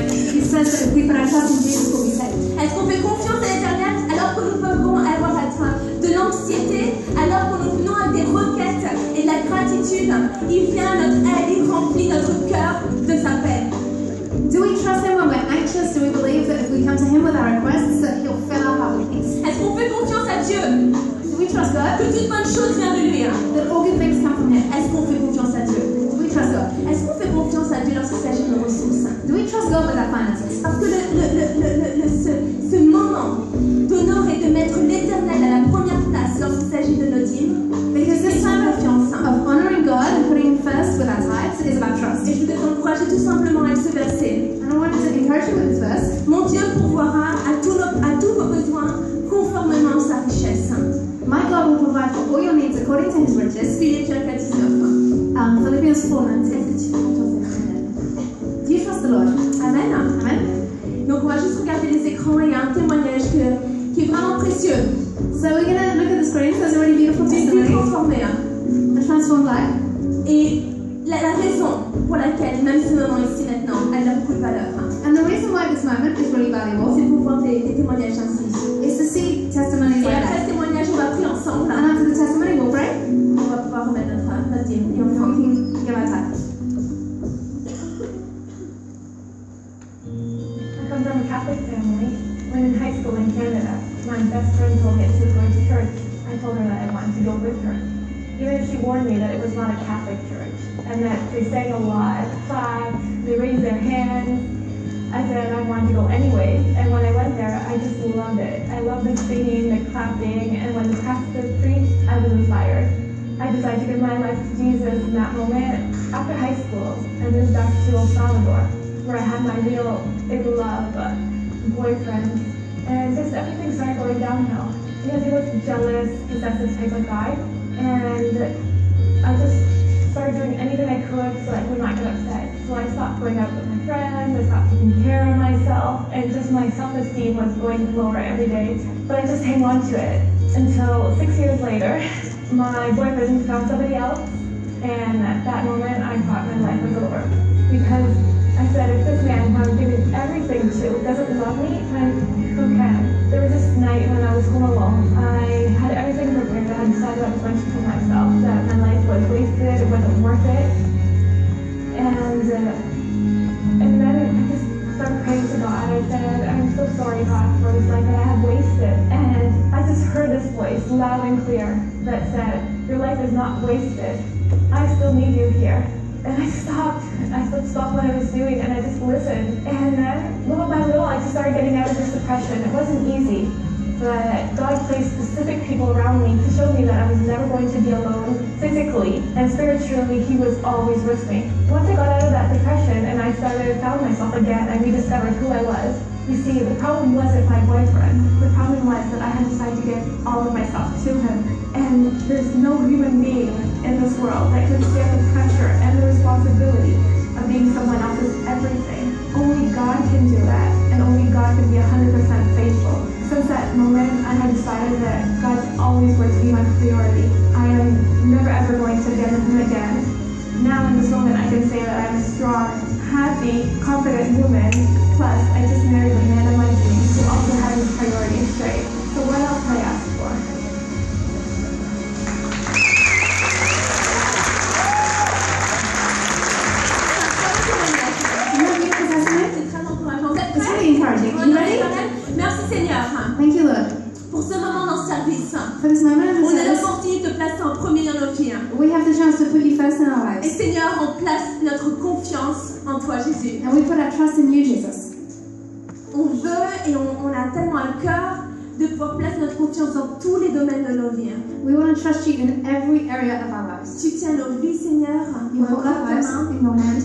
it says that if we put our trust in Jesus, we'll be saved. Est-ce qu'on fait confiance à l'Éternel alors que nous pouvons avoir de l'anxiété, alors que nous venons avec des requêtes et de la gratitude? Il vient à notre aide, il remplit notre cœur de sa paix. Do we trust Him when we're anxious? Do we believe that if we come to Him with our requests, that He'll fill our heart with peace? Est-ce qu'on fait confiance à Dieu? Do we trust God? Que toute bonne chose vient de lui. That all good things come from Him? Est-ce qu'on fait confiance à Dieu? Do we trust God? Est-ce qu'on fait confiance à Dieu lorsqu'il s'agit de nos ressources? Do we trust God with our finances? Parce que ce moment d'honorer, de mettre l'Éternel à la première place lorsqu'il s'agit de nos dîmes, Because this c'est time confiance. of honoring God and putting Him first with our tithes is about trust. Et je voudrais t'encourager tout simplement avec ce verset. And I wanted to encourage you with this verse. Mon Dieu pourvoira à tous vos besoins conformément à sa richesse. My God will provide for all your needs according to His riches. Philippiens 4:19. Philippians 4:19. Est-ce que tu fais confiance à l'Éternel? Do you trust the Lord? Amen. Amen. Donc on va juste regarder les écrans et il y a un témoignage qui est vraiment précieux. So we're going to look at the screens. There's a really beautiful D'une vie testimony. transformée. A transformed life. Et la raison pour laquelle, même ce moment ici maintenant, elle a beaucoup de valeur, And the reason why this moment is really valuable c'est pour voir des témoignages ainsi. is to see testimonies Et like après that. ce témoignage, on va prier ensemble. And after the testimony, we'll pray. On va pouvoir remettre notre dîme. Et on We va can give our tithes. I come from a Catholic family. When in high school in Canada, my best friend told me she was going to church. I told her that I wanted to go with her. Even if she warned me that it was not a Catholic church and that they sang a lot, clapped, they raised their hands. I said I wanted to go anyway. And when I went there, I just loved it. I loved the singing, the clapping, and when the pastor preached, I was inspired. I decided to give my life to Jesus in that moment. After high school, I moved back to El Salvador, where I had my real in-love boyfriend, and just everything started going downhill because he was jealous, possessive type of guy, and I just started doing anything I could so I would not get upset. So I stopped going out with my friends, I stopped taking care of myself, and just my self-esteem was going lower every day. But I just hang on to it until 6 years later, my boyfriend found somebody else, and at that moment I thought my life was over because I said, if this man who I'm giving everything to doesn't love me, then who can? There was this night when I was home alone. I had everything prepared. I had decided I was going to kill myself, that my life was wasted, it wasn't worth it. And then I just started praying to God. I said, I'm so sorry, God, for this life that I have wasted. And I just heard this voice loud and clear that said, your life is not wasted. I still need you here. And I stopped what I was doing and I just listened. And then little by little I just started getting out of this depression. It wasn't easy, but God placed specific people around me to show me that I was never going to be alone physically, and spiritually He was always with me. Once I got out of that depression and I found myself again, I rediscovered who I was. You see, the problem wasn't my boyfriend. The problem was that I had decided to give all of myself to him. And there's no human being in this world that can stand the pressure and the responsibility of being someone else's everything. Only God can do that, and only God can be 100% faithful. Since that moment, I had decided that God's always going to be my priority. I am never ever going to abandon Him again. Now in this moment, I can say that I'm a strong, happy, confident woman. Plus, I just married the man of my dreams who also had his priorities straight. So what else can I ask for? C'est très encourageant. Vous êtes It's prêts? really encouraging. You ready? Merci Seigneur Thank you, Lord. pour ce moment dans ce service. For this moment in the On a service, l'opportunité de placer en premier dans nos vies. we have the chance to put you first in our Et lives. Seigneur, on place notre confiance en toi, Jésus. And we put our trust in you, Jesus. On veut et on a tellement à cœur de pouvoir placer notre confiance dans tous les domaines de nos vies. We want to trust you in every area of our lives. Tu tiens nos vies, Seigneur, You dans hold our ta lives main. in your hand,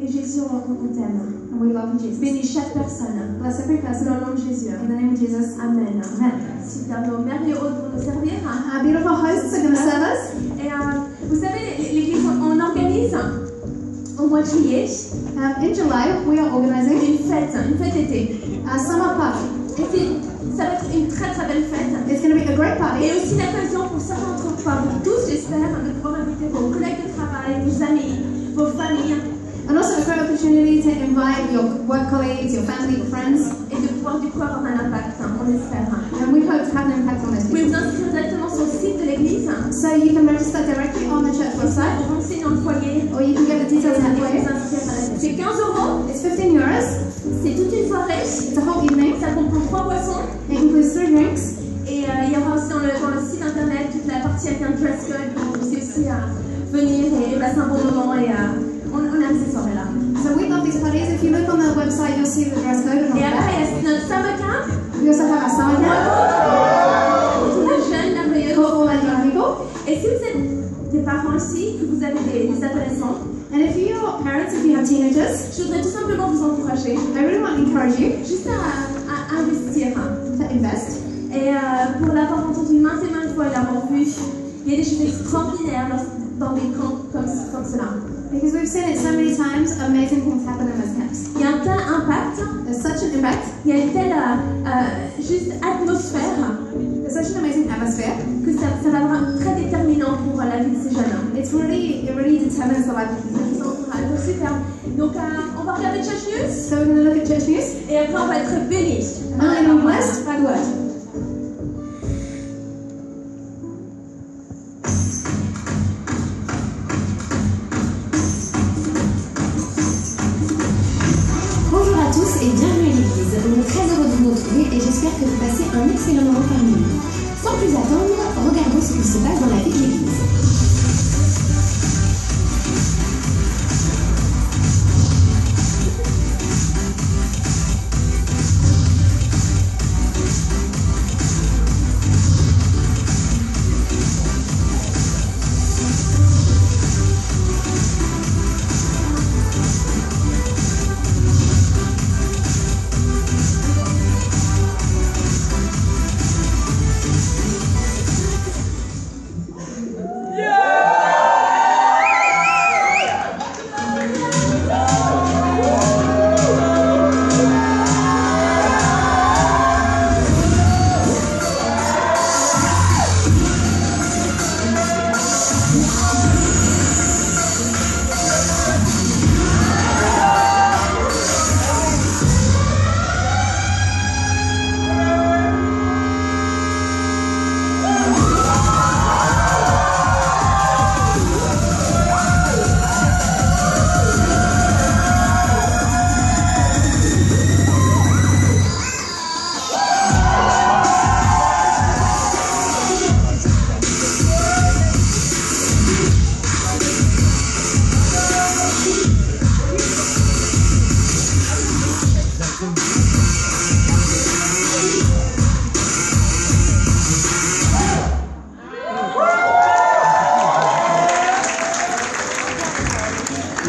Et Jésus, on t'aime. and we love you, Jesus. Bénis chaque personne. Bless every person. Dans le nom de Jésus. In the name of Jesus. Amen. Amen. Super, nos merveilleux hôtes vont nous servir. Our beautiful hosts are going to serve us. Et vous savez, l'église, on organise au mois de juillet In July, we are organizing une fête été. a summer party. Et ça va être une très très belle fête. It's going to be a great Et party. aussi l'occasion pour certains d'entre vous, enfin pour tous j'espère, de pouvoir inviter vos collègues de travail, vos amis, vos familles. And also a great opportunity to invite your work colleagues, your family, your friends, et de pouvoir du coup avoir un impact, on espère. and we hope to have an impact on those Vous pouvez people. vous inscrire directement sur le site de l'église, So you can register directly on the church website, pour renseigner dans le foyer, or you can get the details that et way. vous inscrire à la fête. C'est 15 €, It's 15 euros. c'est toute une soirée, It's a whole evening. ça comprend 3 boissons, It includes 3 drinks. et il y aura aussi dans le site internet toute la partie avec un dress code pour vous aussi venir et passer un bon moment, et on aime ces soirées-là. So we love these parties. If you look on the website, you'll see the dress code and all Et that. après, il y a notre summer camp, We also have our summer camp pour tous les jeunes, merveilleux. for all our young people. Et si vous êtes des parents ici, que vous avez des adolescents, And if you're parents, if you have teenagers, je voudrais tout simplement vous encourager I really want to encourage you juste à investir. to invest. Et pour l'avoir entendu maintes et maintes fois et l'avoir vu, il y a des choses extraordinaires dans des camps comme cela. Because we've seen it so many times, amazing things happen in those camps. Il y a un tel impact, There's such an impact, il y a une telle juste atmosphère there's such an amazing atmosphere. que ça va vraiment très déterminant pour la vie de ces jeunes. It really determines the life of Ça people. nous encourage. Donc super. Donc on va regarder Church News So we're going to look at church news. et après on va être bénis. And we're going to be blessed by the word. Bonjour à tous et bienvenue à l'église. On est très heureux de vous retrouver et j'espère que vous passez un excellent moment parmi nous. Sans plus attendre, regardons ce qui se passe dans la vie de l'église.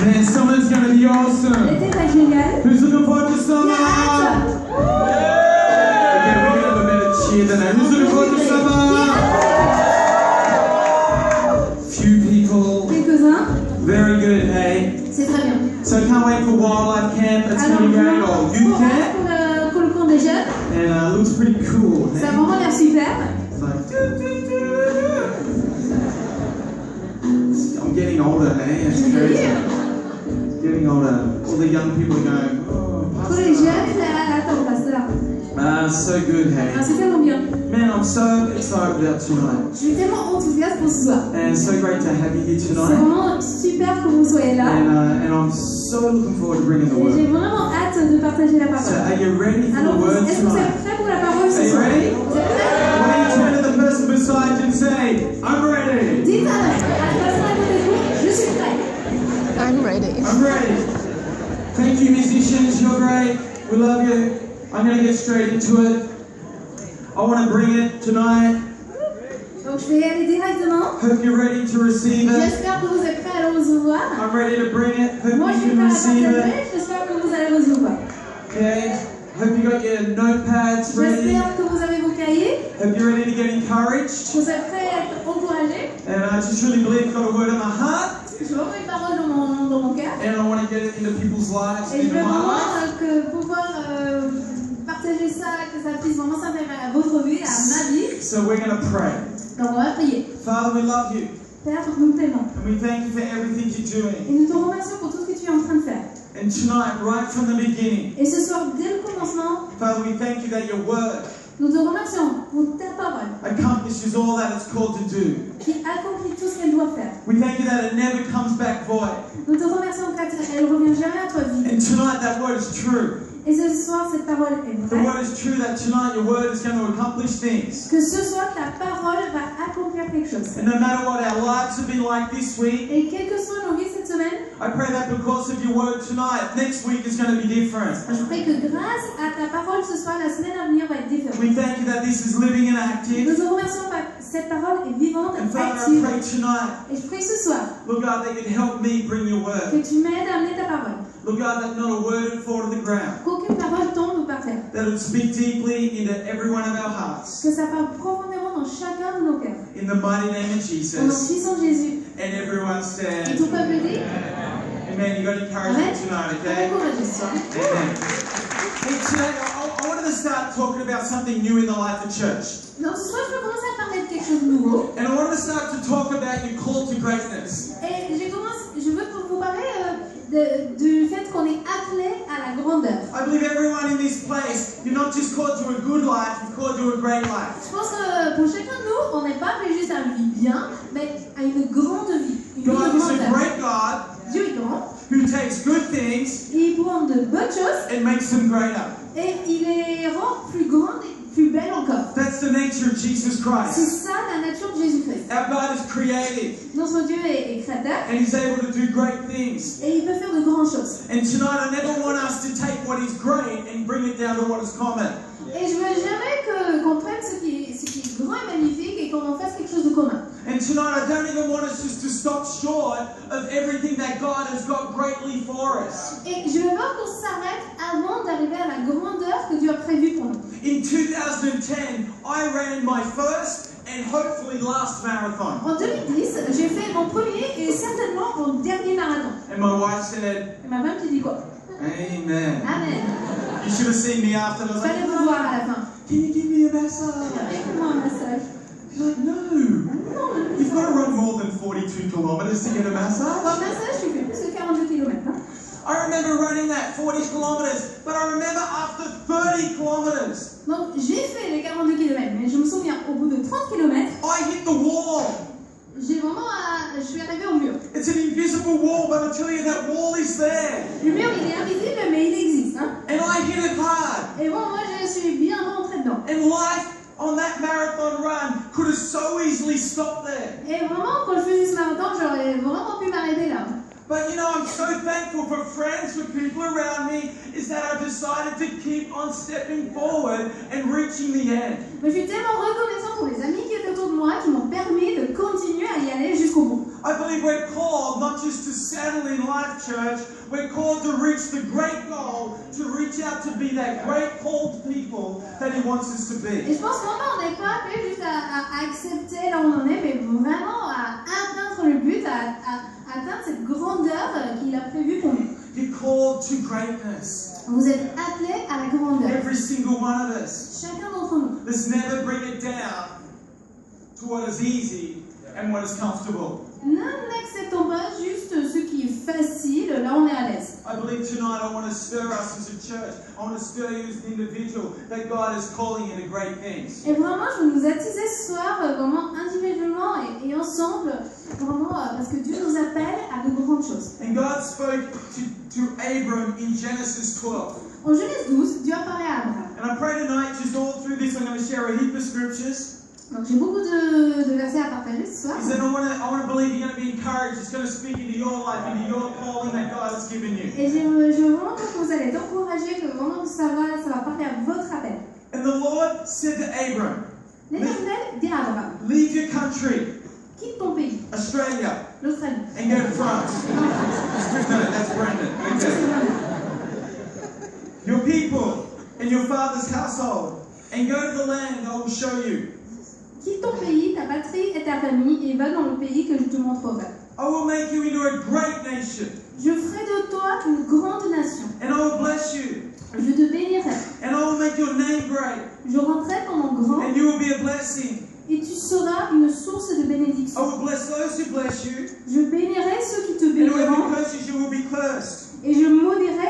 Man, summer's gonna be awesome. L'été va être génial. Who's looking forward to summer? Yeah. Okay, we're gonna have a better cheer than that. Who's looking forward to summer? Few people. Quelques-uns, Very good, hey? c'est très bien. So can't wait for wildlife camp. That's Alors, gonna be great. Or youth pour camp. le cours des jeunes, And looks pretty cool. ça a Hey? vraiment l'air super. It's like, I'm getting older, hey? It's crazy. Getting older. All the young people are going, oh, Pour les pastor. jeunes, attends, pasteur. So good, hey? Ah, c'est tellement bien. Man, I'm so excited about tonight. Je suis tellement enthousiaste pour ce soir. And so great to have you here C'est tonight. vraiment super que vous soyez là. And I'm so looking forward to bringing the Et j'ai word. vraiment hâte de partager la So parole. are you ready for Alors, the word est-ce que vous tonight? êtes prêts pour la parole Are ce you soir? ready? Vous êtes prêts? Why don't you turn to the person beside you and say, I'm ready. Dites à la personne à côté de vous, je suis prêt. I'm ready. I'm ready. Thank you, musicians. You're great. We love you. I'm going to get straight into it. I want to bring it tonight. Donc je vais y aller directement. Hope you're ready to receive it. J'espère que vous êtes prêts à le recevoir. I'm ready to bring it. Hope Moi je you suis can prêt à receive it. partager. J'espère que vous allez le recevoir. Okay. Hope you got your notepads ready. J'espère que vous avez vos cahiers. Hope you're ready to get encouraged. Vous êtes prêts à être encouragés. And I just really believe I've got a word in my heart. Je veux une parole dans mon cœur. And I want to get it into people's lives, Et je into veux my vraiment life. pouvoir partager ça, que ça puisse vraiment s'intégrer à votre vie, à ma vie. So we're going to pray. Donc on va prier. Father, we love you. Père, nous t'aimons. And we thank you for everything you're doing. Et nous te remercions pour tout ce que tu es en train de faire. And tonight, right from the beginning, Et ce soir, dès le commencement, Father, we thank you that your word nous te remercions pour ta parole accomplishes all that it's called to do. qui accomplit tout ce qu'elle doit faire. We thank you that it never comes back void. Nous te remercions car elle ne revient jamais à toi vide. And tonight, that word is true. Et ce soir, cette parole est The vraie. word is true that tonight your word is going to accomplish things. Que ce soir, ta parole va accomplir quelque chose. And no matter what our lives have been like this week, Et quelles que soient nos vies cette semaine, I pray that because of your word tonight, next week is going to be different. je prie que grâce à ta parole ce soir, la semaine à venir va être différente. We thank you that this is living and Nous active. te remercions car cette parole est vivante And et Father, I active. pray tonight, Et je prie ce soir Lord God, that you'd help me bring your word. que tu m'aides à amener ta parole. Lord God, that not a word would fall to the ground. Qu'aucune parole tombe par terre. That it would speak deeply into every one of our hearts. Que ça parle profondément dans chacun de nos cœurs. In the mighty name of Au nom Jesus. puissant de Jésus. And everyone Et said, tout peuple dit Amen. You got encouragement tonight, okay? Encouragez ce soir. Amen. Hey, today I wanted to start talking about something new in the life of church. Donc ce soir, je vais commencer à parler de quelque chose de nouveau. And I wanted to start to talk about your call to greatness. Et je veux vous parler du fait qu'on est appelé à la grandeur. I believe everyone in this place, you're not just called to a good life, you're called to a great life. Je pense que pour chacun de nous, on n'est pas appelé juste à une vie bien, mais à une grande vie. Une vie de God is a grandeur. great God Dieu est grand, who takes good things il prend de bonnes choses and makes them greater. et il les rend plus grandes et plus belles encore. That's the nature of Jesus C'est Christ. ça la nature de Jésus-Christ. Our God is creative Notre Dieu est créateur and He's able to do great things. et il peut faire de grandes choses. And tonight I never want us to take what is great and bring it down to what is common. Et je veux jamais qu'on prenne ce qui est grand et magnifique et qu'on en fasse quelque chose de commun. And tonight I don't even want us just to stop short of everything that God has got greatly for us. Et je veux pas qu'on s'arrête avant d'arriver à la grandeur que Dieu a prévue pour nous. In 2010, I ran my first and hopefully last marathon. En 2010, j'ai fait mon premier et certainement mon dernier marathon. And my wife said, Et ma femme te dit quoi? Amen. Amen. You should have seen me after. I was like, Fallait vous voir à la fin. can you give me a massage? Fais-moi un massage. She's like, no. Non, You've got to run more than 42 kilometers to get a un massage. massage, tu fais plus de 42 km. Hein? I remember running that 40 kilometers, but I remember after 30 kilometers, Donc j'ai fait les 42 km, mais je me souviens, au bout de 30 km, I hit the wall. je suis arrivée au mur. It's an invisible wall, but I tell you that wall is there. Le mur, il est invisible, mais il existe. Hein? And I hit it hard. Et bon, moi, je suis bien rentrée dedans. And life on that marathon run could have so easily stopped there. Et vraiment, quand je faisais ce marathon, j'aurais vraiment pu m'arrêter là. But you know, I'm so thankful for friends, for people around me, is that I've decided to keep on stepping forward and reaching the end. Mais je suis tellement reconnaissant pour les amis qui étaient autour de moi, qui m'ont permis de continuer à y aller jusqu'au bout. I believe we're called not just to settle in life, church, we're called to reach the great goal, to reach out to be that great called people that He wants us to Et be. je pense vraiment on n'est pas appelé juste à accepter là où on en est, mais vraiment à atteindre le but, à atteindre cette grandeur qu'il a prévue pour nous. You're called to greatness. Vous êtes appelés à la grandeur. Every single one of us. Chacun d'entre nous. Let's never bring it down to what is easy and what is comfortable. N'acceptons pas juste ce qui est facile, là on est à l'aise. I believe tonight I want to stir us as a church. I want to stir you as an individual that God is calling you to great things. Et vraiment, je veux nous attiser ce soir, vraiment individuellement et ensemble, vraiment parce que Dieu nous appelle à de grandes choses. And God spoke to Abram in Genesis 12. En Genèse 12, Dieu a parlé à Abraham. And I pray tonight, just all through this, I'm going to share a heap of scriptures. Donc j'ai beaucoup de versets à partager ce soir. He said, I want to believe you're going to be encouraged. It's going to speak into your life, into your calling that God has given you. Et je veux vraiment que vous allez être encouragés, que vraiment ça va parler à votre appel. And the Lord said to Abram, L'Éternel dit à Abraham, leave your country, quitte ton pays, Australia, l'Australie. and go to France. No, that's Brendan. Okay. Your people and your father's household, and go to the land I will show you. Quitte ton pays, ta patrie et ta famille et va dans le pays que je te montrerai. I will make you into a great nation, Je ferai de toi une grande nation. and I will bless you, Je te bénirai. and I will make your name great, Je rendrai ton nom grand and you will be a blessing. et tu seras une source de I bénédiction. will bless those who bless you, Je bénirai ceux qui te and whoever béniront curses you will be cursed. et je maudirai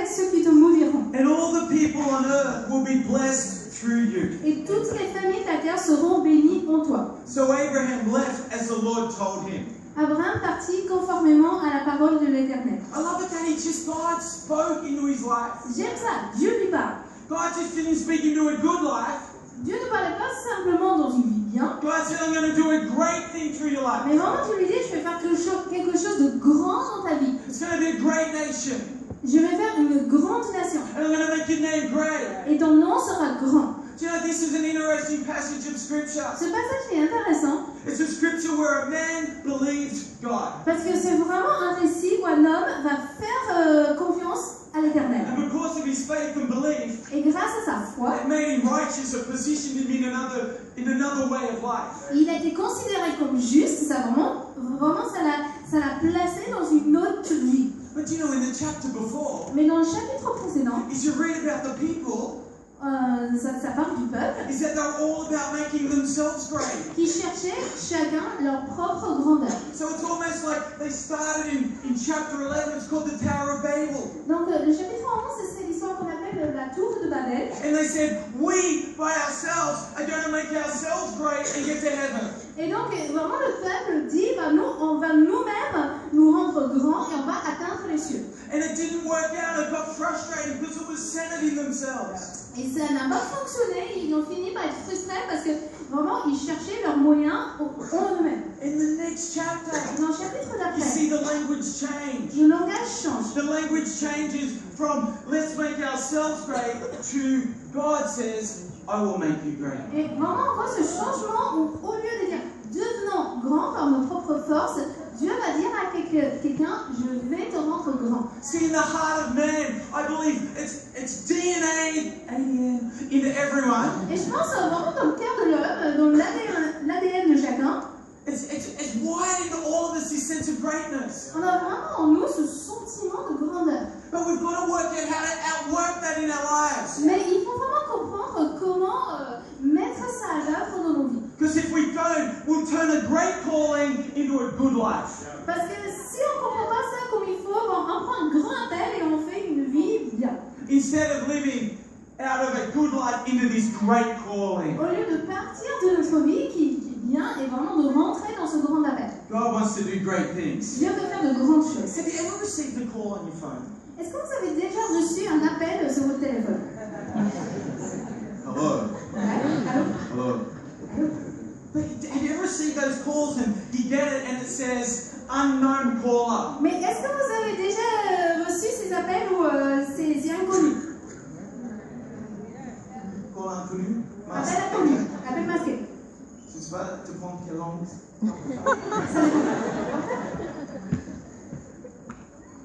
on earth will be blessed through you. Et toutes les familles de la terre seront bénies en toi. So Abraham left as the Lord told him. Abraham partit conformément à la parole de l'Éternel. I love it that God spoke into his life. J'aime ça, Dieu lui parle. God just didn't speak into a good life. Dieu ne parlait pas simplement dans une vie bien, God said, I'm going to do a great thing through your life. mais vraiment tu lui dis, je vais faire quelque chose de grand dans ta vie. It's going to be a great nation. Je vais faire une grande nation. And I'm going to make your name great. Et ton nom sera grand. Do you know, this is an interesting passage of Scripture. Ce passage est intéressant It's a scripture where a man believed God. parce que c'est vraiment un récit où un homme va faire confiance à l'Éternel. And because of his faith and belief, Et grâce à sa foi, it made him righteous or positioned him in another way of life. il a été considéré comme juste. Ça ça l'a placé dans une autre vie. But you know, in the chapter before, Mais dans le chapitre précédent, as you read about the people, ça parle du peuple is that they're all about making themselves great. qui cherchaient chacun leur propre grandeur. So it's almost like they started in chapter 11, it's called the Tower of Babel. Donc le chapitre 11, c'est l'histoire qu'on appelle la tour de Babel. And they said, we by ourselves are going to make ourselves great and get to heaven. Et donc vraiment le peuple dit, on va nous-mêmes nous rendre grands et on va atteindre les cieux. And it didn't work out, it got frustrated because it was centered in themselves. Et ça n'a pas fonctionné, ils ont fini par être frustrés parce que vraiment ils cherchaient leurs moyens en eux-mêmes. In the next chapter, Dans le chapitre you d'après, see the language change. le langage change. The language changes from let's make ourselves great to God says, I will make you great. Et vraiment on voit ce changement où au lieu de dire devenons grands par nos propres forces, Dieu va dire à quelqu'un, je vais te rendre grand. See, in the heart of man, I believe it's DNA in everyone. Et je pense vraiment dans le cœur de l'homme, dans l'ADN de chacun, It's wired into all of us this sense of greatness. on a vraiment en nous ce sentiment de grandeur. But we've got to work out how to outwork that in our lives. Mais il faut vraiment comprendre comment mettre ça à l'œuvre dans nos vies. Because if we don't, we'll turn a great calling into a good life. Parce que si on ne comprend pas ça comme il faut, on prend un grand appel et on fait une vie bien. Instead of living out of a good life into this great calling. Au lieu de partir de notre vie qui est bien et vraiment de rentrer dans ce grand appel. God wants to do great things. Dieu veut faire de grandes choses. Have you ever received a call on your phone? Est-ce que vous avez déjà reçu un appel sur votre téléphone? Hello. Allô? Hello. But have you ever received those calls and you get it and it says unknown caller? Mais est-ce que vous avez déjà reçu ces appels où c'est inconnu? Call inconnu? Appel inconnu, appel masqué. Je sais pas, tu prends quelle langue?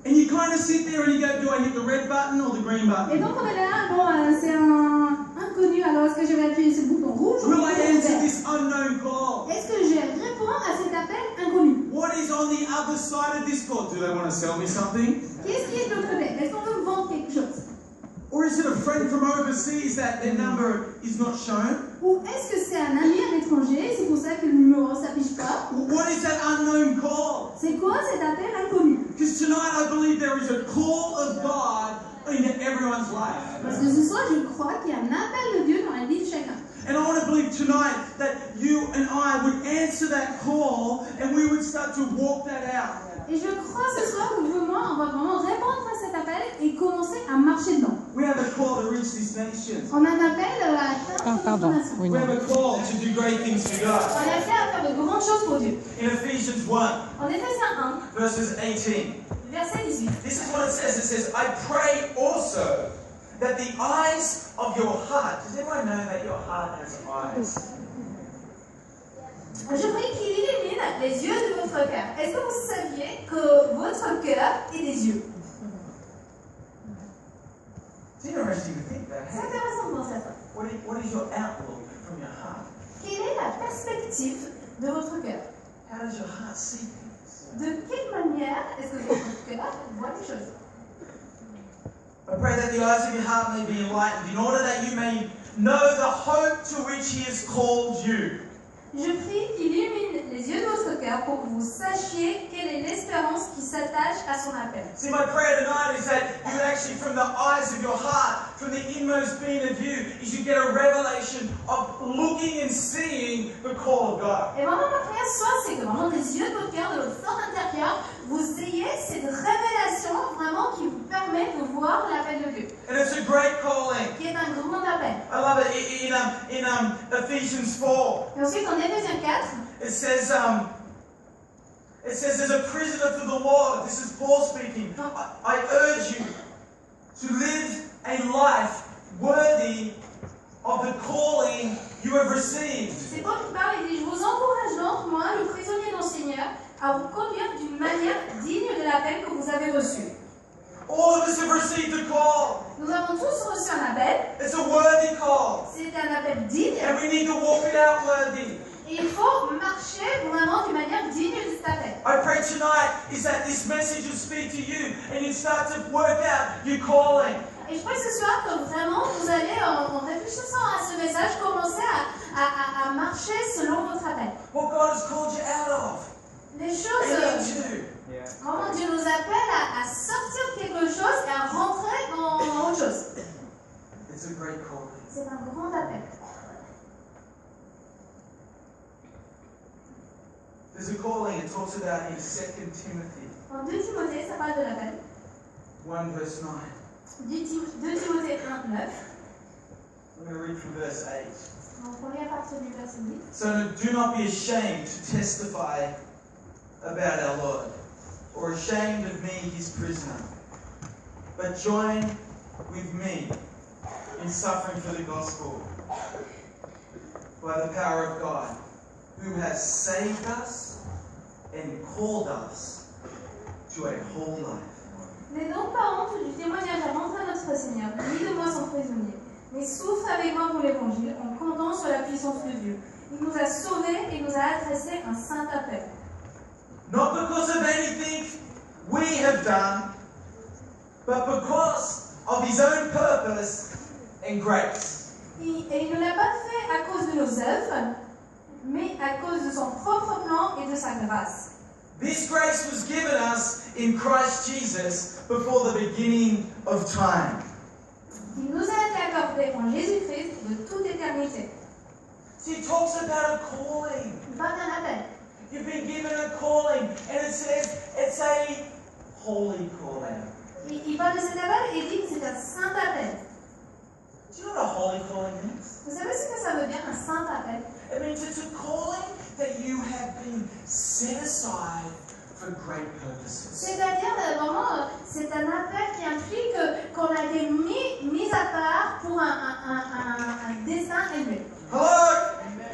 And you kind of sit there and you go, do I hit the red button or the green Et button? donc on est là, bon, c'est un inconnu, alors est-ce que je vais appuyer sur le bouton rouge ou le Will I bouton answer vert? this unknown call? Est-ce que je vais répondre à cet appel inconnu? What is on the other side of this call? Do they want to sell me something? Qu'est-ce qui est de l'autre côté? Est-ce qu'on veut me vendre quelque chose? Or is it a friend from overseas that their number is not shown? Ou est-ce que c'est un ami à l'étranger, c'est pour ça que le numéro ne s'affiche pas? What is that unknown call? C'est quoi cet appel inconnu? Because tonight I believe there is a call of God into everyone's life. Parce que ce soir, je crois qu'il y a un appel de Dieu dans la vie de chacun. And I want to believe tonight that you and I would answer that call and we would start to walk that out. Et je crois ce soir que vous et moi, on va vraiment répondre à cet appel et commencer à marcher dedans. We have a call to reach this nation. On a un appel à atteindre notre nation. We have a call to do great things for God. On a appel à faire de grandes choses pour Dieu. In Ephesians 1, En Éphésiens 1, verses 18, verset 18. this is what it says. It says, I pray also that the eyes of your heart, does everyone know that your heart has eyes? Je prie qu'il illumine les yeux de votre cœur. Est-ce que vous saviez que votre cœur est des yeux? It's interesting to think that. C'est Hey, intéressant de penser à ça. what is your outlook from your heart? Quelle est la perspective de votre cœur? How does your heart see things? De quelle manière est-ce que votre cœur voit les choses? I pray that the eyes of your heart may be enlightened in order that you may know the hope to which He has called you. Je prie qu'il illumine les yeux de votre cœur pour que vous sachiez quelle est l'espérance qui s'attache à son appel. See, my prayer tonight is that you would actually, from the eyes of your heart, from the inmost being of you, is you get a revelation of looking and seeing the call of God. Et vraiment, ma prière ce soir, c'est que vraiment des yeux de votre cœur, de votre fort intérieur, vous ayez cette révélation vraiment qui vous permet de voir l'appel de Dieu, And it's a great calling. qui est un grand appel. I love it in Ephesians 4. Et ensuite, en Éphésiens 4, It says, as a prisoner for the Lord, this is Paul speaking, I urge you to live a life worthy of the calling you have received. c'est Paul qui parle et dit, je vous encourage donc, moi, le prisonnier de mon Seigneur, à vous conduire d'une manière digne de l'appel que vous avez reçu. All of us have received a call. Nous avons tous reçu un appel, It's a worthy call. c'est un appel digne, And we need to walk it out worthy. et il faut marcher vraiment d'une manière digne de cet appel. I pray tonight is that this message will speak to you and you start to work out your calling. Et je prie ce soir que vraiment vous allez, en réfléchissant à ce message, commencer à marcher selon votre appel. What God has called you out of. Les choses, And into. vraiment Dieu nous appelle à sortir de quelque chose et à rentrer dans autre chose. It's a great calling. C'est un grand appel. There's a calling it talks about in 2 Timothy En 2 Timothée, ça parle de l'appel. 1 verse 9. 2 Timothée 1, 9. I'm going to read from verse 8. En première partie du verset 8. So do not be ashamed to testify about our Lord, or ashamed of me, his prisoner, but join with me in suffering for the gospel by the power of God, who has saved us and called us to a whole life. N'aie donc pas honte du témoignage à rendre à notre Seigneur, ni de moi son prisonnier, mais souffre avec moi pour l'Évangile en comptant sur la puissance de Dieu. Il nous a sauvés et nous a adressé un saint appel. Not because of anything we have done, but because of his own purpose and grace. Et il ne l'a pas fait à cause de nos œuvres, mais à cause de son propre plan et de sa grâce. This grace was given us in Christ Jesus before the beginning of time. Il nous a été accordé en Jésus-Christ de toute éternité. See, it talks about a calling. Il parle d'un appel. You've been given a calling, and it says it's a holy calling. Il parle de cet appel et dit que c'est un saint appel. Do you know what a holy calling means? Vous savez ce que ça veut dire, un saint appel? It means it's a calling that you have been set aside for great purposes. C'est-à-dire, vraiment, c'est un appel qui implique qu'on a été mis à part pour un destin élevé. Hello?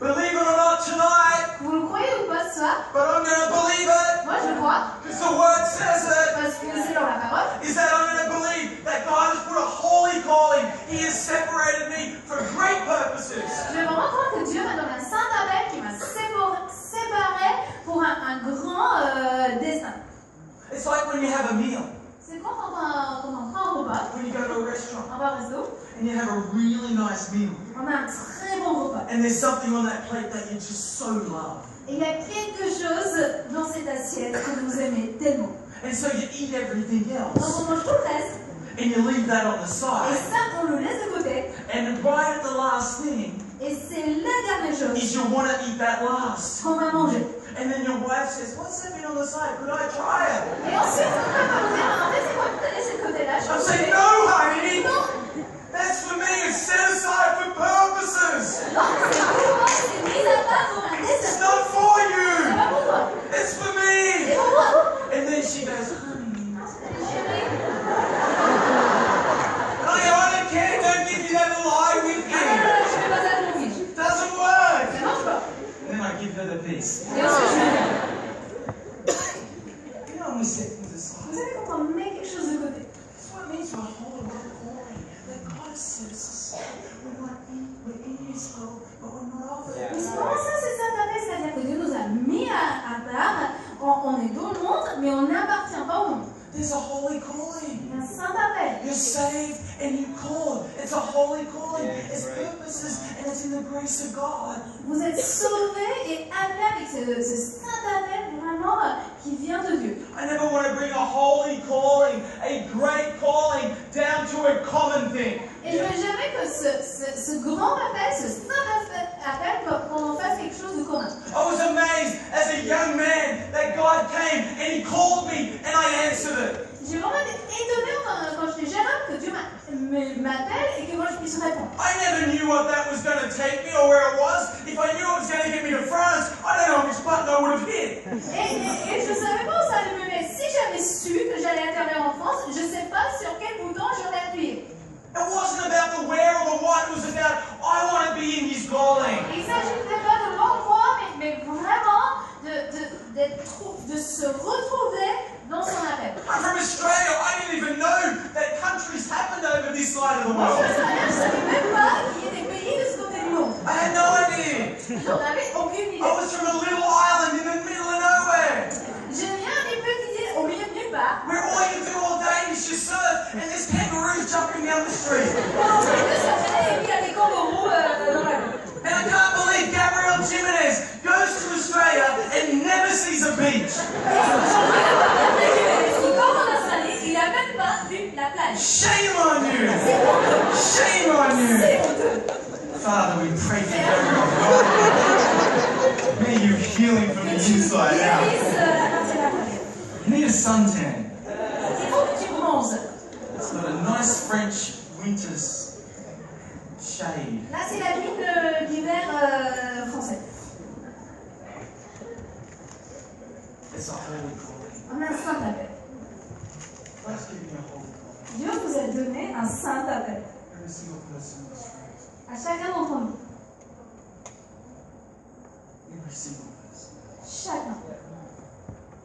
Believe it or not tonight, Vous le croyez ou pas ce soir? but I'm going to believe it Moi, je crois, because the word says it. parce que c'est dans la parole. Is that I'm going to believe that God has put a holy calling. He has separated me for great purposes. Je vais vraiment croire que Dieu m'a donné un saint appel qui m'a séparé pour un grand destin. It's like when you have a meal, C'est quand on prend un repas, when you go to a restaurant, on va au resto, and you have a really nice meal, on a un très bon repas. and there's something on that plate that you just so love. Et il y a quelque chose dans cette assiette que vous aimez tellement. And so you eat everything Donc else, on mange tout le reste, and you leave that on the et side. ça, on le laisse de côté. And right at the last thing Et c'est la dernière chose is you want to eat that last. qu'on va manger. And then your wife says, what's that been on the side? Could I try it? Et ensuite, on va vous dire, en fait, c'est quoi que tu as laissé de côté là? I'm saying, no, honey. Non, That's for me. It's set aside for purposes. non, c'est pour moi, c'est mis à part pour un It's destin. not for C'est you. pas pour toi, It's for c'est me. pour moi. And then she goes, honey. Chérie, I don't care. Don't give me that lie with ah non, me. non, je fais pas ça pour lui. Doesn't work. Ça marche pas. And then I give her the piece. Et ensuite, je lui You know when we set things vous aside? savez quand on met quelque chose de côté, That's what it means for a holy calling. That God has set us aside. We're in His will, but we're not of it. mais c'est vraiment ça, c'est ça appel, c'est-à-dire que Dieu nous a mis à part, on est dans le monde, mais on n'appartient pas au monde. There's a holy calling. Il y a un saint appel. You're saved. saved and He called. It's a holy calling. It's purposes and it's in the grace of God. Vous êtes sauvés et appelés avec ce saint appel vraiment qui vient de Dieu. I never want to bring a holy calling, a great calling, down to a common thing. Et je ne veux jamais que ce grand appel, ce saint appel, qu'on en fasse quelque chose de commun. I was amazed as a young man that God came and He called me and I answered it. J'ai vraiment été étonnée quand j'étais jeune homme que Dieu m'appelle et que moi je puisse répondre. I never knew what that was going to take me or where it was. If I knew it was going to get me to France, I don't know which button I would have hit. Et je ne savais pas où ça allait me mener. Si j'avais su que j'allais intervenir en France, je ne sais pas sur quel bouton j'aurais appuyé. It wasn't about the where or the what. It was about I want to be in His calling. Il ne s'agissait pas de l'endroit, mais vraiment de se retrouver dans son appel. I'm from Australia. I didn't even know that countries happened over this side of the Moi, world. je ne savais même pas qu'il y ait des pays de ce côté du monde. I had no idea. J'en avais aucune idée. I was from a little island in the middle of nowhere, Je viens d'une petite île au milieu de nulle part. where all you do all day is just surf, and there's kangaroos jumping down the street. Pendant que les deux s'appelaient, et puis il y a des kangourous dans la rue. And I can't believe Gabriel Jimenez goes to Australia and never sees a beach. Il part en Australie, il n'a même pas vu la plage. Shame on you! Shame on you! Father, we pray for Gabriel. May you healing from the inside out. You need a suntan. Il faut que tu bronzes. It's got a nice French winter's shade. Là, c'est la ville d'hiver français. It's a holy calling. On a un saint appel. God's giving you a holy calling. Dieu vous a donné un saint appel. Every single person in this room. À chacun d'entre nous. Every single person. Chacun.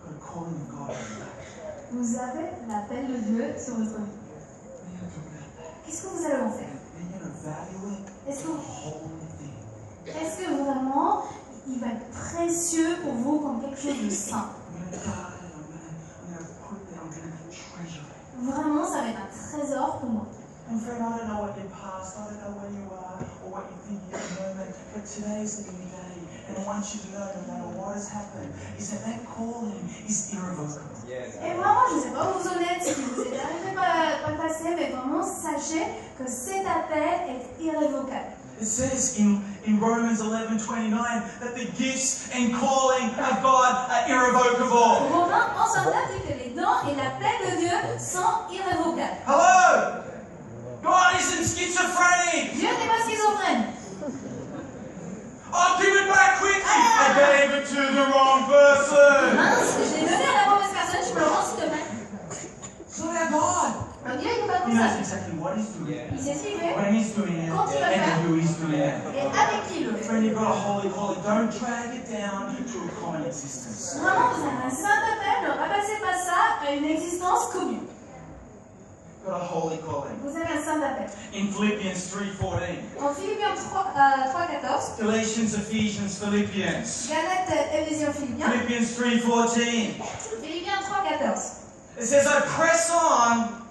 Got a calling of God on your life. Vous avez l'appel de Dieu sur votre vie. What are you going to do about that? Qu'est-ce que vous allez en faire? Are you going to value it? Est-ce It's que, a holy thing. est-ce que vraiment il va être précieux pour vous comme quelque chose de saint? I'm going to guard it. I'm going to put it. I'm going to treasure it. Vraiment, ça va être un trésor pour moi. And friend, I don't know what your past, I don't know where you are or what you're thinking at the moment, but today is a new day. And I want you to know, no matter what has happened, is that calling is irrevocable. Et vraiment, je ne sais pas où vous en êtes, si vous êtes arrivé par le passé, mais vraiment, sachez que cet appel est irrévocable. It says in Romans 11:29 that the gifts and calling of God are irrevocable. Romains 11:29 dit que les dons et l'appel de Dieu sont irrévocables. Hello! God isn't schizophrenic. Dieu n'est pas schizophrène. I'll give it back quickly. I gave it to the wrong person. Mince, je l'ai donné à la mauvaise personne, je me le rends s'il te plaît. It's not our God. Donc Dieu, il n'est pas He comme knows ça. exactly what He's doing, Il sait ce qu'il fait when He's doing it, Quand il va faire. and who He's doing it. et avec qui il le fait. Friend, you've got a holy calling. Don't drag it down to a common existence. Vraiment, vous avez un saint appel, ne rabaissez pas ça à une existence commune. You've got a holy calling. Vous avez un saint appel. In Philippians 3:14, En Philippiens 3:14, Galatians, Ephesians, Philippians, Galates, Éphésiens, Philippiens, Philippians 3:14. Philippiens 3:14. It says, I press on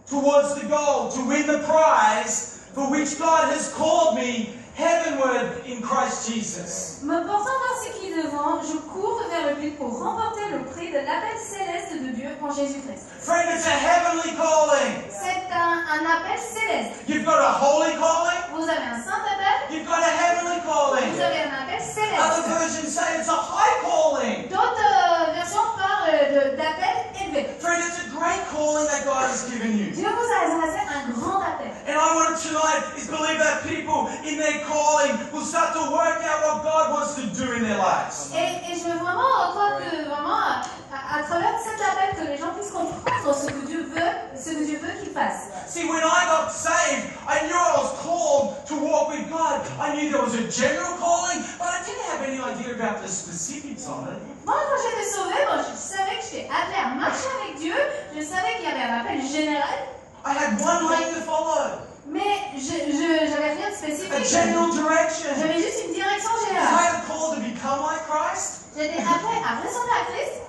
towards the goal to win the prize for which God has called me heavenward in Christ Jesus. Me portant ainsi devant, je cours vers le but pour remporter le prix de l'appel céleste de Dieu en Jésus-Christ. Friend, it's a heavenly calling. C'est un appel céleste. You've got a holy calling. Vous avez un saint appel, You've got a heavenly calling. vous avez un appel Other céleste. versions say it's a high calling. D'autres versions parlent d'appel élevé. Friend, it's a great calling that God has given you. Dieu vous a adressé un grand appel. And I want tonight is believe that people in their calling will start to work out what God wants to do in their lives. Et je veux vraiment croire que vraiment à travers cet appel que les gens puissent comprendre ce que Dieu veut qu'ils fassent. See, when I got saved, I knew I was called to walk with God. I knew there was a general calling, but I didn't have any idea about the specifics of it. Moi, quand j'étais sauvée, je savais que j'étais appelée à marcher avec Dieu. Je savais qu'il y avait un appel général, I had one lane to follow, mais j'avais rien de a spécifique. general direction. J'avais juste une direction Was générale. I called to become like Christ? J'étais appelée à ressembler à Christ,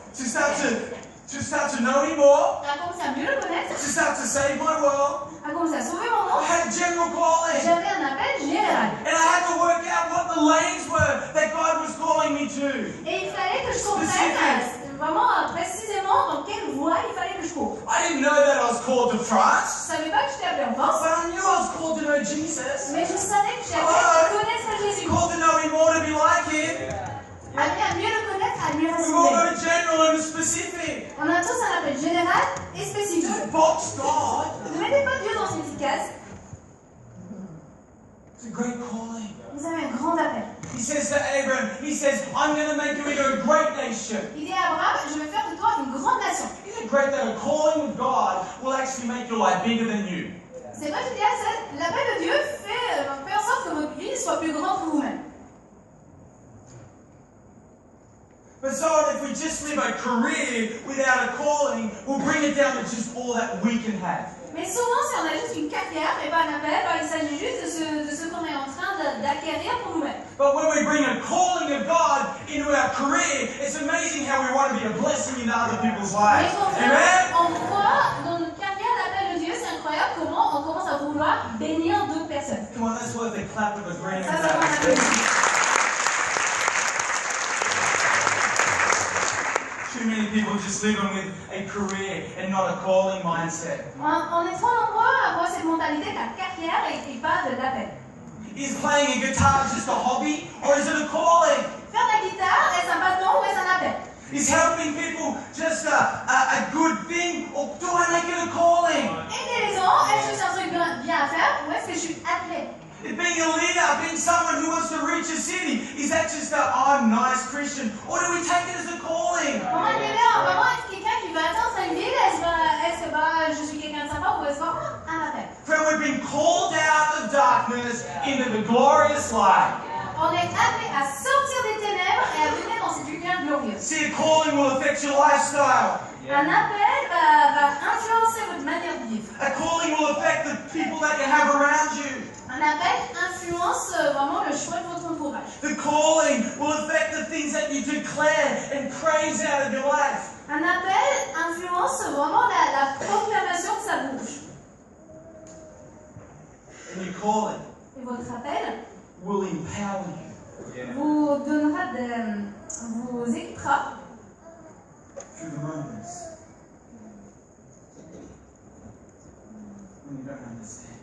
To start to know Him more? à commencer à mieux le connaître, To start to save my world? à commencer general calling. J'avais un appel général. And I had to work out what the lanes were that God was calling me to. Et il fallait que je comprenne vraiment précisément dans quelle voie il fallait que je cours. I didn't know that I was called to Je France, ne savais pas que j'étais appelée en France, but I knew I was called to know Jesus. mais je savais que j'étais appelée à connaître Jésus. Called to know Him more, to be like Him. Appelée à mieux le connaître, à mieux We've all got rassembler. a general and a specific. On a tous un appel général et spécifique. Don't box God. Ne mettez pas Dieu dans une petite case. It's a great calling. Vous avez un grand appel. He says to Abraham, He says, I'm going to make you into a great nation. Il dit à Abraham, je vais faire de toi une grande nation. Isn't it great that a calling with God will actually make your life bigger than you? C'est pas génial, ça. L'appel de Dieu fait en sorte que votre vie soit plus grande que vous-même. But so if we just live a career without a calling, we'll bring it down to just all that we can have. Mais souvent, si on a juste une carrière et pas un appel, il s'agit juste de ce qu'on est en train d'acquérir pour nous-mêmes. But when we bring a calling of God into our career, it's amazing how we want to be a blessing in other people's Mais lives. quand Amen? on croit dans notre carrière d'appel de Dieu, c'est incroyable comment on commence à vouloir bénir d'autres personnes. Come on, that's worth a clap of agreement. Ça va m'applaudir. Too many people just living with a career and not a calling mindset. On est trop nombreux à avoir cette mentalité de la carrière et pas de l'appel. Is playing a guitar just a hobby or is it a calling? Faire de la guitare, est-ce un passe-temps ou est-ce un appel? Is helping people just a good thing or do I make it a calling? Aider les gens, est-ce que c'est un truc bien à faire ou est-ce que je suis appelé? Being a leader, being someone who wants to reach a city, is that just a I'm nice Christian or do we take it as a calling? Comment être leader? Vraiment être quelqu'un qui va atteindre une ville? Est-ce que je suis quelqu'un de sympa ou est-ce vraiment un appel? Friend, we've been called out of darkness into the glorious light. On est appelé à sortir des ténèbres et à venir dans cette lumière glorieuse. See, a calling will affect your lifestyle. Un appel va influencer votre manière de vivre. A calling will affect the people that you have around you. Un appel influence vraiment le choix de votre entourage. The calling will affect the things that you declare and praise out of your life. Un appel influence vraiment la proclamation que ça bouge. And your calling Et votre appel will empower you vous donnera vous équipera through the moments when you don't understand.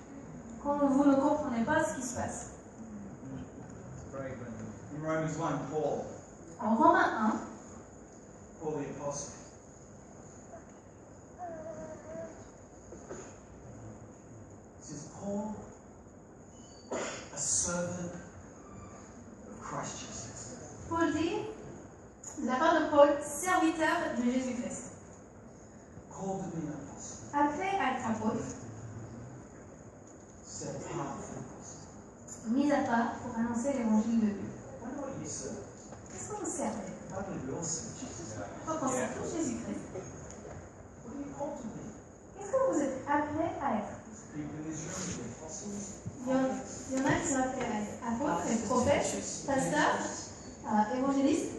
quand vous ne comprenez pas ce qui se passe. In Romans 1, Paul, En Romains 1, Paul the Apostle, says, Paul, a servant of Christ Jesus. Paul dit, de la part de Paul, serviteur de Jésus-Christ, Called to be an apostle, appelé à être apôtre, set apart for the apostle. mis à part pour annoncer l'évangile de Dieu. I wonder what you serve. Qu'est-ce que vous servez? I believe we all serve Jesus. Quand on sert tout Jésus-Christ, What are you called to be? qu'est-ce que vous êtes appelé à être? People in this room, the apostles, Il y en a qui sont appelés à être apôtres, et prophètes, pasteurs, évangélistes.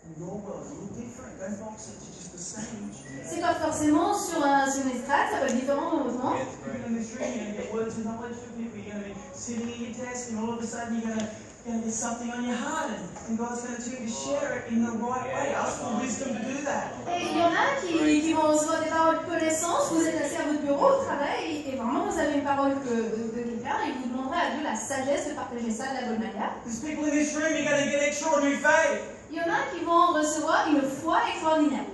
in your world, a little different. Don't box it to just the same. C'est pas forcément sur une estrade, ça peut être différent dans votre monde. People in this room, you're going to get words of knowledge from people. You're going to be sitting at your desk, and all of a sudden, you're going to get something on your heart, and God's going to tell you to share it in the right way. Ask for wisdom to do that. Et il y en a qui vont recevoir des paroles de connaissance, vous êtes assis à votre bureau au travail, et vraiment vous avez une parole de quelqu'un, et vous demanderez à Dieu la sagesse de partager ça de la bonne manière. There's people in this room, you're going to get extraordinary faith. Il y en a qui vont recevoir une foi extraordinaire.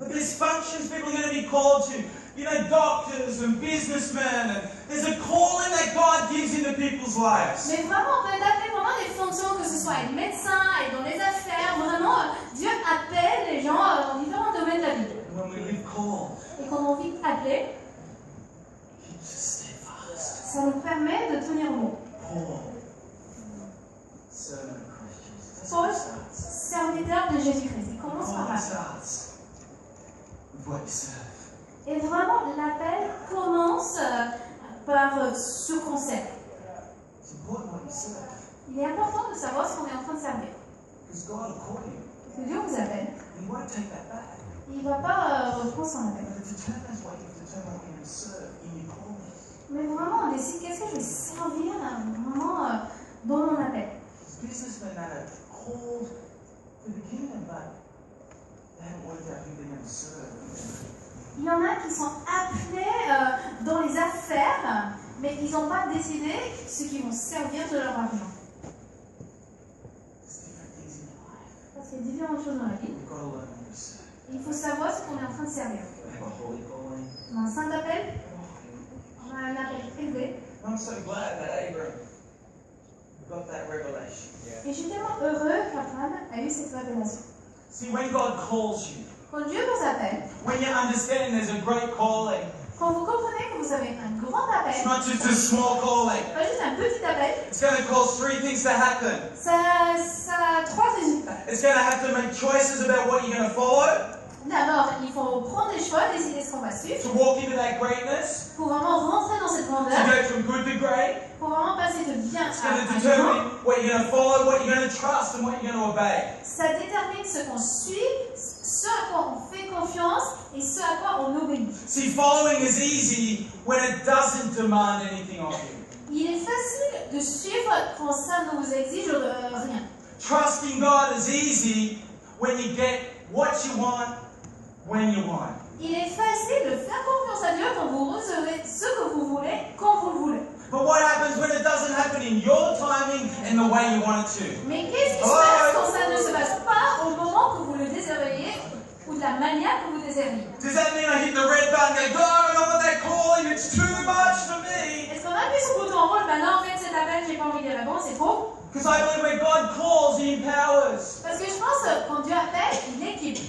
But there's functions people are going to be called to. You know, doctors and businessmen. And there's a calling that God gives into people's lives. Mais vraiment, on peut être appelé vraiment des fonctions, que ce soit être médecin et dans les affaires. Vraiment, Dieu appelle les gens dans différents domaines de la vie. And when we live called, Et quand on vit appelé, it keeps us steadfast. ça nous permet de tenir bon. Paul, servant of Christ Jesus. That's Paul, where it starts. serviteur de Jésus-Christ. Il commence par Calling là. starts with what you serve. Et vraiment, l'appel commence par ce qu'on sert. It's important what you serve. Il est important de savoir ce qu'on est en train de servir. Because God will call you. Parce que Dieu vous appelle. He won't take that back. Il ne va pas reprendre son appel. But it determines what you determine what you serve in your calling. and serve. Il y en a qui sont appelés dans les affaires, mais ils n'ont pas décidé ce qu'ils vont servir de leur argent. There's different things in life. Parce qu'il y a différentes choses dans la vie. We've got to learn what we serve. Et il faut savoir ce qu'on est en train de servir. We have a holy calling. On a un saint appel, on a un appel élevé. I'm so glad that Abram got that revelation. Et je suis tellement heureux qu'Abraham a eu cette révélation. See, when God calls you, Quand Dieu vous appelle, when you understand there's a great calling, quand vous comprenez que vous avez un grand appel, it's not just a small calling. pas juste un petit appel, It's going to cause three things to happen. ça a trois résultats. It's going to have to make choices about what you're going to follow, D'abord, il faut prendre des choix, décider ce qu'on va suivre, to walk into that greatness, pour vraiment rentrer dans cette to grandeur, go from good to great. pour vraiment passer de bien It's going to à grand. determine what you're going to follow, what you're going to trust, and what you're going to obey. Ça détermine ce qu'on suit, ce à quoi on fait confiance et ce à quoi on obéit. See, following is easy when it doesn't demand anything of you. Il est facile de suivre quand ça ne vous exige rien. Trusting God is easy when you get what you want, when you want. Il est facile de faire confiance à Dieu quand vous recevez ce que vous voulez, quand vous le voulez. But what happens when it doesn't happen in your timing and the way you want it to? Mais qu'est-ce qui se passe quand ça ne se passe pas au moment que vous le désiriez ou de la manière que vous désiriez? Does that mean I hit the red button and go, God, I don't want that calling, it's too much for me? Est-ce qu'on appuie sur le bouton en rouge? Ben non, en fait, cet appel, j'ai pas envie d'y répondre, c'est trop. Because I believe when God calls, He empowers. Parce que je pense que quand Dieu appelle, il équipe.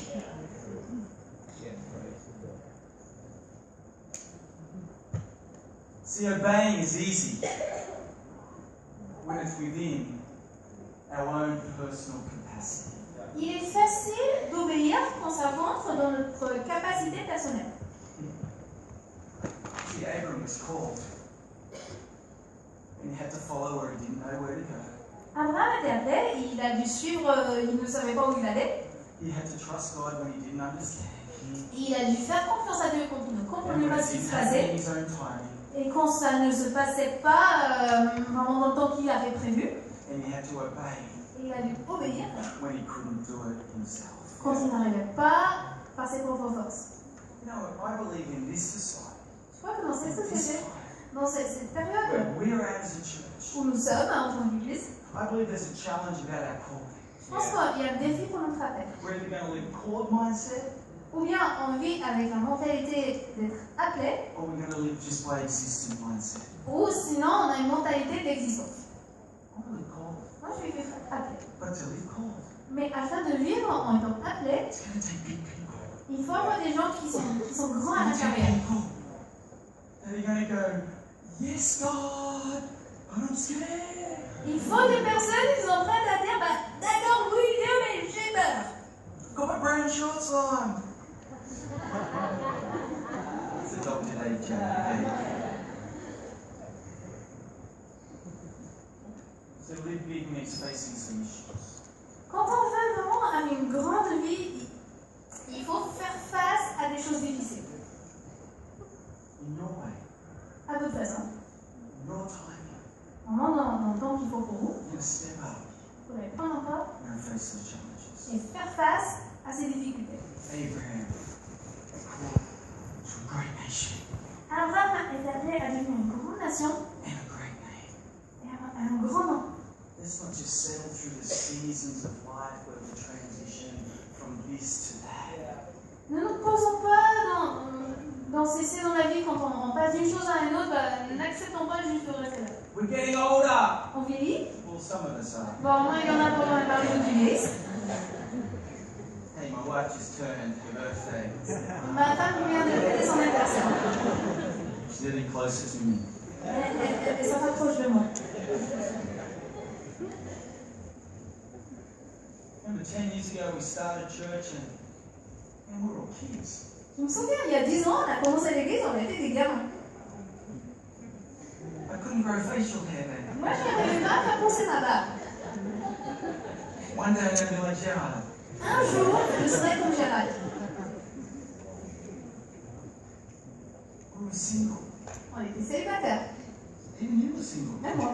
See, obeying is easy when it's within our own personal capacity. Il est facile d'obéir quand ça rentre dans notre capacité personnelle. See, Abram was called, and he had to follow where he didn't know where to go. Abraham était appelé, il a dû suivre, il ne savait pas où il allait. He had to trust God when he didn't understand. Il a dû faire confiance à Dieu quand il ne And comprenait when pas it ce qui didn't se happen in passait. his own timing. Et quand ça ne se passait pas vraiment dans le temps qu'il avait prévu, And he had to obey il a dû obéir when he couldn't do it himself. quand il n'arrivait pas par ses propres forces. You know, I believe in this society, Je crois que dans cette this société, time, dans cette période where we're at as a church, où nous sommes en tant qu'Église, I believe there's a challenge about our calling. je pense qu'il y a un défi pour notre appel. We're either going to live called mindset, Ou bien on vit avec la mentalité d'être appelé, or we're going to live just by existing mindset. ou sinon on a une mentalité d'existence. I want to live called, Moi je suis appelé. but to live called, Mais afin de vivre en étant appelé, it's going to take big people. il faut avoir des gens qui sont grands à It's going to take l'intérieur. people that are going to go, yes, God, but I'm scared. Il faut des personnes qui sont prêtes à dire d'accord, oui, Dieu, mais j'ai peur. Got my brown shorts on. It's a Dr. Dave joke. Okay? So live big means facing some issues. Quand on veut vraiment avoir une grande vie, il faut faire face à des choses difficiles. In your way, À votre façon. your timing, Vraiment dans le temps qu'il faut pour vous. you're going to step up. Vous allez prendre encore You're going to face those challenges. et faire face à ces difficultés. Abraham, called to a great nation Abraham est appelé à devenir une grande nation and a great name. et à un grand nom. Let's not just settle through the seasons of life where we transition from this to that. Ne nous posons pas dans ces saisons de la vie quand on passe d'une chose à une autre, n'acceptons pas juste de rester là. We're getting older. On vieillit. Well, some of us are. Bon, moi, il y en a pendant les périodes du vieillissent. Hey, my wife just turned her birthday. Ma femme vient de fêter son anniversaire. She's getting closer to me. Elle s'en rapproche de moi. Remember 10 years ago we started church and we were all kids. Je me souviens, il y a 10 ans, on a commencé l'église, on était des gamins. I couldn't grow facial hair then. Moi, je n'arrivais pas à faire pousser ma barbe. One day I'm going to be like Gerard. Un jour, je serai comme Gérald. We were single. On était célibataires. Even you were single. Même moi.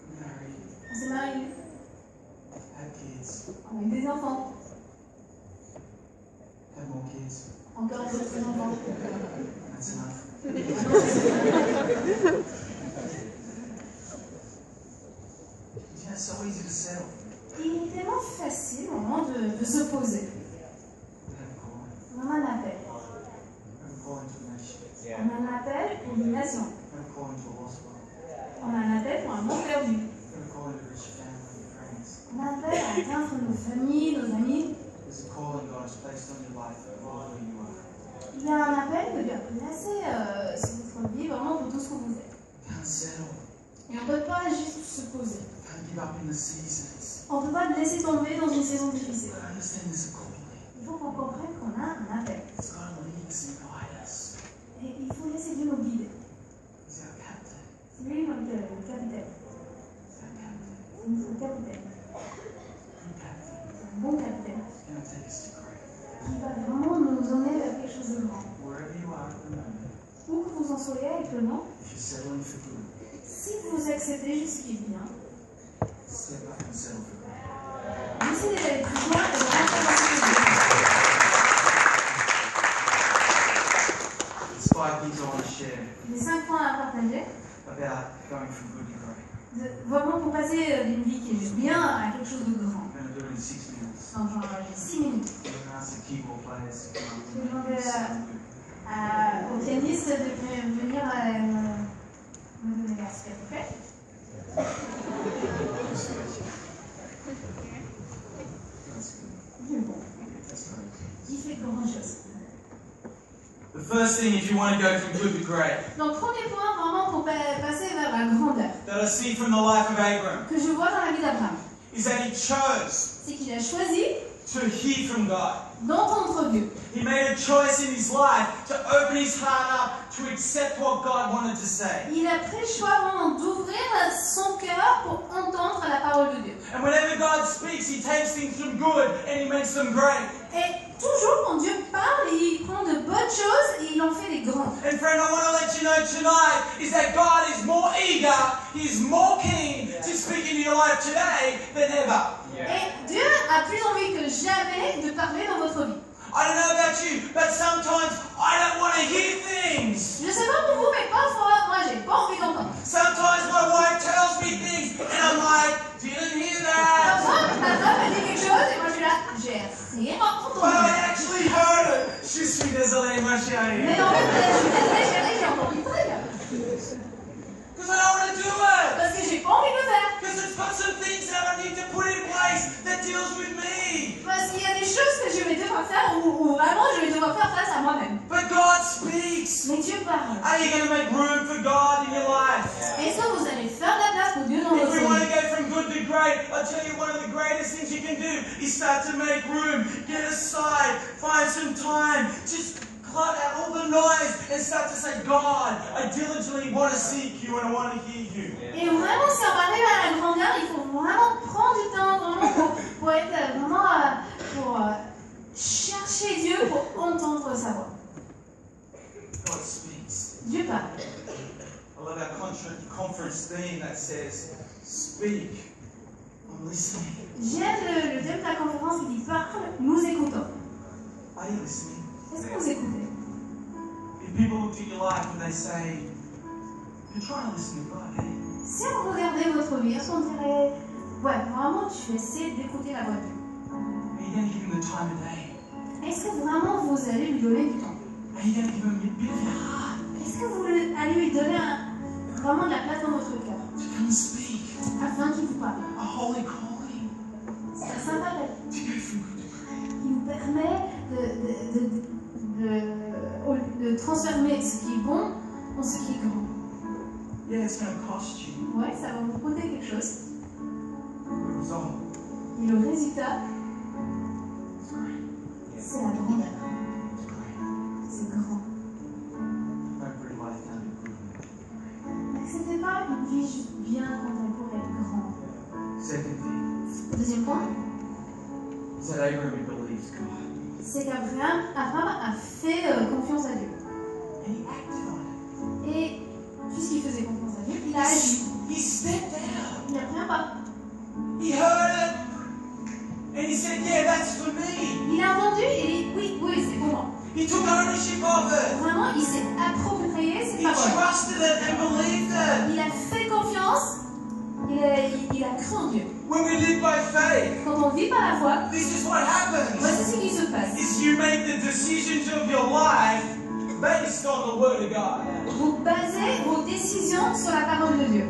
Got married. On s'est mariés. d'ordre très important. That's enough. It's so easy to settle. Il est tellement facile au moment de s'opposer. We have a calling. On a un appel. We have a calling to the nation. On a un appel pour une nation. We have a calling to a lost world. On a un appel pour un monde perdu. We have a calling to reach family and friends. On a un appel à atteindre nos familles, nos amis. There's a calling God has placed on your life for all who you are. Il y a un appel que Dieu a placé sur votre vie, vraiment pour tout ce que vous êtes. Can't settle. Et on ne peut pas juste se poser. Can't give up in the seasons. On ne peut pas laisser tomber dans une saison difficile. I understand there's a calling. Il faut qu'on comprenne qu'on a un appel. It's God leads and guides us. Et il faut laisser Dieu nous guider. He's our captain. C'est lui le capitaine. He's our captain. C'est notre capitaine. Good captain. C'est un bon capitaine He's going to take us to great. qui va vraiment nous emmener vers quelque chose de grand. Wherever you are at the moment, Où que vous en soyez actuellement, if you're settling for good, si vous acceptez juste ce qui est bien, step up and settle for good. décidez d'aller plus loin et de rentrer dans ce qui est bien. There's 5 things I want to share Les 5 points à partager, about going from good to great. vraiment pour passer d'une vie qui est juste bien à quelque chose de grand. I'm going to do it in 6 minutes. Enfin, genre, j'ai 6 minutes. I'm going to ask the keyboard players to come Je vais demander up. au pianiste de venir me donner la suite, ok? Du bon. Il fait grand chose. The first thing, if you want to go from good to great, Donc, premier point, vraiment pour passer vers la grandeur, that I see from the life of Abram, que je vois dans la vie d'Abraham, is that he chose c'est qu'il a choisi to hear from God. d'entendre Dieu. He made a choice in his life to open his heart up to accept what God wanted to say. Il a pris le choix vraiment d'ouvrir son cœur pour entendre la parole de Dieu. And whenever God speaks, he takes things from good and he makes them great. Et toujours quand Dieu parle, il prend de bonnes choses et il en fait des grandes. And friend, I want to let you know tonight is that God is more eager, He's more keen to speak into your life today than ever. Et Dieu a plus envie que jamais de parler dans votre vie. I don't know about you, but sometimes I don't want to hear things. Je sais pas pour vous, mais parfois, moi, j'ai pas envie d'entendre. Sometimes my wife tells me things and I'm like, didn't hear that. Parfois, ma femme a dit quelque chose et moi, je suis là, j'ai rien But entendu. I actually heard it. Je suis désolé, ma Mais chérie. en fait, je suis désolée, chérie, j'ai entendu très bien. Because I don't want to do it. Parce que j'ai pas envie de le faire. Because it's got some things that I need to put in place that deals with me. Parce qu'il y a des choses que je vais devoir faire ou vraiment je vais devoir faire face à moi-même. But God speaks. Mais Dieu parle. Are you going to make room for God in your life? Est-ce que vous allez faire de la place pour Dieu dans If votre we want to vie? go from good to great, I'll tell you one of the greatest things you can do is start to make room, get aside, find some time, just cut out all the noise and start to say, God, I diligently want to seek you and I want to hear you. Et vraiment, si on va arriver à la grandeur, il faut vraiment prendre du temps vraiment pour être vraiment pour chercher Dieu, pour entendre sa voix. God speaks. Dieu parle. I love our conference theme that says, speak, I'm listening. J'aime le thème de la conférence qui dit parle, nous écoutons. Are you listening? Est-ce que vous écoutez? If people look at your life and they say, you're trying to listen to God, hey? Si on regardait votre vie, est-ce qu'on dirait, ouais, vraiment tu essaies d'écouter la voix de Dieu? Are you going to give him the time of day? Est-ce que vraiment vous allez lui donner du temps? Are you going to give him a bit of your heart Est-ce que vous allez lui donner vraiment de la place dans votre cœur to come and speak? afin qu'il vous parle? A holy calling C'est un saint appel to go from good to great. qui nous permet de transformer ce qui est bon en ce qui est grand. Yeah, it's going to cost you. Ouais, ça va vous coûter quelque chose. The result Et le résultat, is great. c'est la grandeur. It's great. C'est grand. Don't bring life down to good. N'acceptez pas une vie juste bien quand elle pourrait être grande. Second thing Deuxième point, is that Abraham believes God. c'est qu'Abraham a fait confiance à Dieu. And he acted on it. Et puisqu'il faisait confiance à Dieu, il a agi. He stepped out. Il a pris un pas. He heard it. And he said, yeah, that's for me. Il a entendu et il dit oui, c'est pour moi. He took ownership of it. Vraiment, il s'est approprié He ces paroles. trusted it and believed it. Il a fait confiance, il a cru en Dieu. When we live by faith, Quand on vit par la foi, this is what happens. voici ce qui se passe. Is you make the decisions of your life based on the Word of God. Vous basez vos décisions sur la parole de Dieu.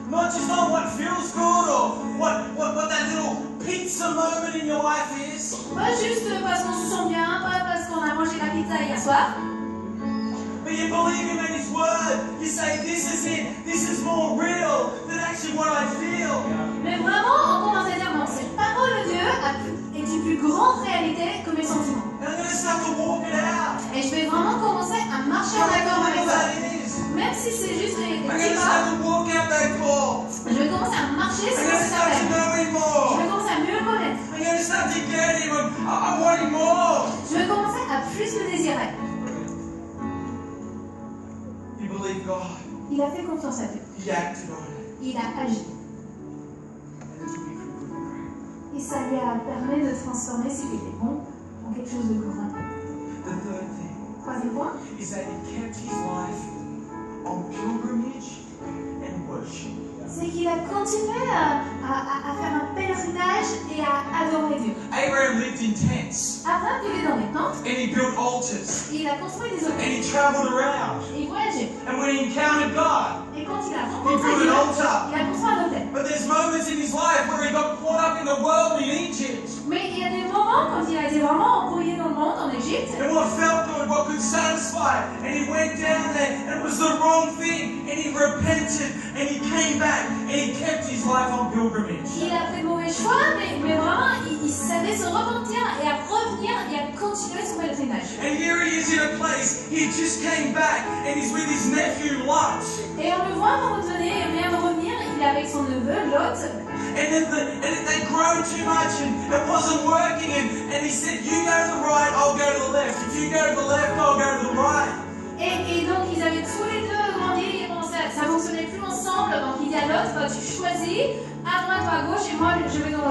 Not just on what feels good or what that little pizza moment in your life is. Pas juste parce qu'on se sent bien, pas parce qu'on a mangé la pizza hier soir, But you believe Him and His Word. You say, this is it. This is more real than actually what I feel. mais vraiment on commence à dire non, cette parole de Dieu est une plus grande réalité que mes sentiments. And I'm going to start to walk it out. Et je vais vraiment commencer à marcher en accord avec Whatever ça. that is. Même si c'est juste des I'm going petits to pas, start to walk out that call. je vais commencer à marcher I'm sur going to cet start to appel. know Him Je more. vais commencer à mieux le connaître. I'm going to start to get Him. I want Him more. Je vais commencer à plus le désirer. You believe God. Il a fait confiance à Dieu. He acted on it. Il a agi. And it took Him from good to great. Et ça lui a permis de transformer ce qui était bon en quelque chose de grand. The third thing Troisième point, is that He kept His life on pilgrimage and worship. c'est qu'il a continué à faire un pèlerinage et à adorer Dieu. Abraham lived in tents Abraham vivait dans des tentes and he built altars et il a construit des and hôtels he traveled around. et il voyageait. And when he encountered God, Et quand il a he rencontré built Dieu, an altar. il a construit un hôtel. But there's moments in his life where he got caught up in the world in Egypt. Mais il y a des moments quand il a été vraiment embrouillé dans le monde en Égypte And what felt good, what could satisfy. And he went down there and it was the wrong thing. And he repented and he came back and he kept his life on pilgrimage. il a fait de mauvais choix, mais vraiment il savait se repentir et à revenir et à continuer son pèlerinage. And here he is in a place, he just came back and he's with his nephew Lot. Et on le voit revenir et vient de revenir, il est avec son neveu Lot. And then they grown too much and it wasn't working and he said, you go to the right, I'll go to the left. If you go to the left, I'll go to the right. Et donc ils avaient tous les deux grandi, et bon, ça fonctionnait plus ensemble, donc il dit à Lot, bah, tu choisis à droite ou à gauche et moi je vais dans